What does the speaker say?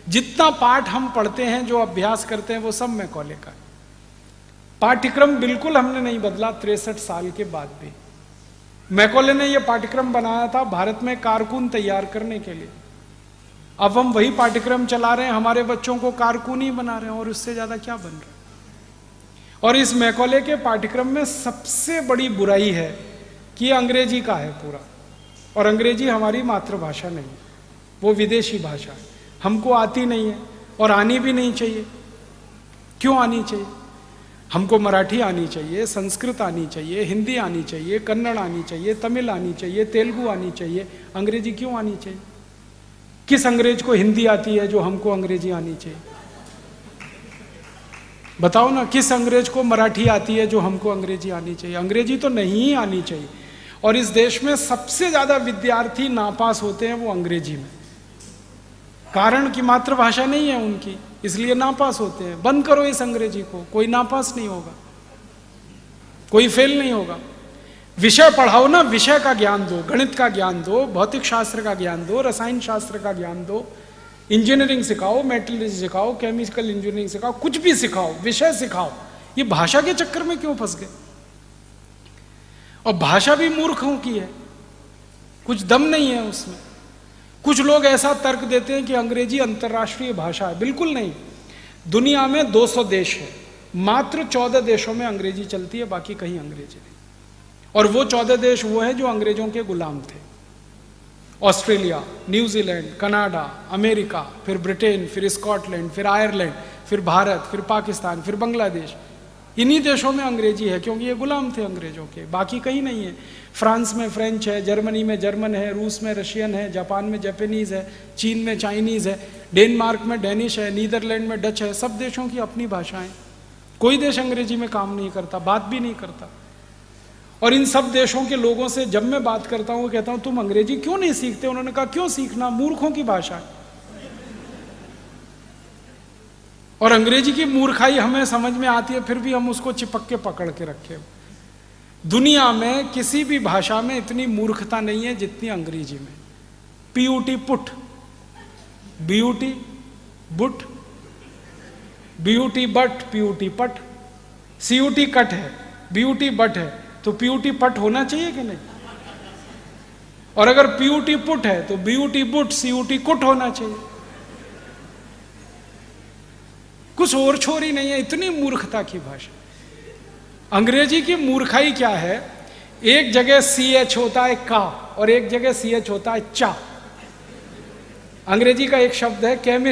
जितना पाठ हम पढ़ते हैं, जो अभ्यास करते हैं, वो सब मैकॉले का है। पाठ्यक्रम बिल्कुल हमने नहीं बदला 63 साल के बाद भी। मैकॉले ने यह पाठ्यक्रम बनाया था भारत में कारकुन तैयार करने के लिए। अब हम वही पाठ्यक्रम चला रहे हैं, हमारे बच्चों को कारकुन ही बना रहे हैं, और उससे ज्यादा क्या बन रहा है। और इस मैकॉले के पाठ्यक्रम में सबसे बड़ी बुराई है कि अंग्रेजी का है पूरा, और अंग्रेजी हमारी मातृभाषा नहीं, वो विदेशी भाषा है, हमको आती नहीं है और आनी भी नहीं चाहिए। क्यों आनी चाहिए? हमको मराठी आनी चाहिए, संस्कृत आनी चाहिए, हिंदी आनी चाहिए, कन्नड़ आनी चाहिए, तमिल आनी चाहिए, तेलुगु आनी चाहिए। अंग्रेजी क्यों आनी चाहिए? किस अंग्रेज को हिंदी आती है जो हमको अंग्रेजी आनी चाहिए? बताओ ना, किस अंग्रेज को मराठी आती है जो हमको अंग्रेजी आनी चाहिए? अंग्रेजी तो नहीं आनी चाहिए। और इस देश में सबसे ज्यादा विद्यार्थी नापास होते हैं वो अंग्रेजी में, कारण कि मातृभाषा नहीं है उनकी, इसलिए नापास होते हैं। बंद करो इस अंग्रेजी को, कोई नापास नहीं होगा, कोई फेल नहीं होगा। विषय पढ़ाओ ना, विषय का ज्ञान दो, गणित का ज्ञान दो, भौतिक शास्त्र का ज्ञान दो, रसायन शास्त्र का ज्ञान दो, इंजीनियरिंग सिखाओ, मेटलर्जी सिखाओ, केमिकल इंजीनियरिंग सिखाओ, कुछ भी सिखाओ, विषय सिखाओ। ये भाषा के चक्कर में क्यों फंस गए? और भाषा भी मूर्खों की है, कुछ दम नहीं है उसमें। कुछ लोग ऐसा तर्क देते हैं कि अंग्रेजी अंतर्राष्ट्रीय भाषा है। बिल्कुल नहीं। दुनिया में 200 देश है, मात्र 14 देशों में अंग्रेजी चलती है, बाकी कहीं अंग्रेजी नहीं। और वो 14 देश वो हैं जो अंग्रेजों के गुलाम थे। ऑस्ट्रेलिया, न्यूजीलैंड, कनाडा, अमेरिका, फिर ब्रिटेन, फिर स्कॉटलैंड, फिर आयरलैंड, फिर भारत, फिर पाकिस्तान, फिर बांग्लादेश। इन्हीं देशों में अंग्रेजी है क्योंकि ये गुलाम थे अंग्रेजों के, बाकी कहीं नहीं है। फ्रांस में फ्रेंच है, जर्मनी में जर्मन है, रूस में रशियन है, जापान में जापानीज है, चीन में चाइनीज है, डेनमार्क में डेनिश है, नीदरलैंड में डच है। सब देशों की अपनी भाषाएं। कोई देश अंग्रेजी में काम नहीं करता, बात भी नहीं करता। और इन सब देशों के लोगों से जब मैं बात करता हूं, कहता हूं तुम अंग्रेजी क्यों नहीं सीखते? उन्होंने कहा क्यों सीखना, मूर्खों की भाषा है। और अंग्रेजी की मूर्खाई हमें समझ में आती है, फिर भी हम उसको चिपक के पकड़ के रखे। दुनिया में किसी भी भाषा में इतनी मूर्खता नहीं है जितनी अंग्रेजी में। PUT put, BUT boot, BUT but, PUT पट, सीयूटी कट है, बीयूटी बट है, तो पीयूटी पट होना चाहिए कि नहीं? और अगर पीयूटी पुट है तो बीयूटी बुट, सीयूटी कुट होना चाहिए। कुछ और छोरी नहीं है, इतनी मूर्खता की भाषा। अंग्रेजी की मूर्खाई क्या है? एक जगह CH होता है का, और एक जगह CH होता है चा। अंग्रेजी का एक शब्द है केमिस्ट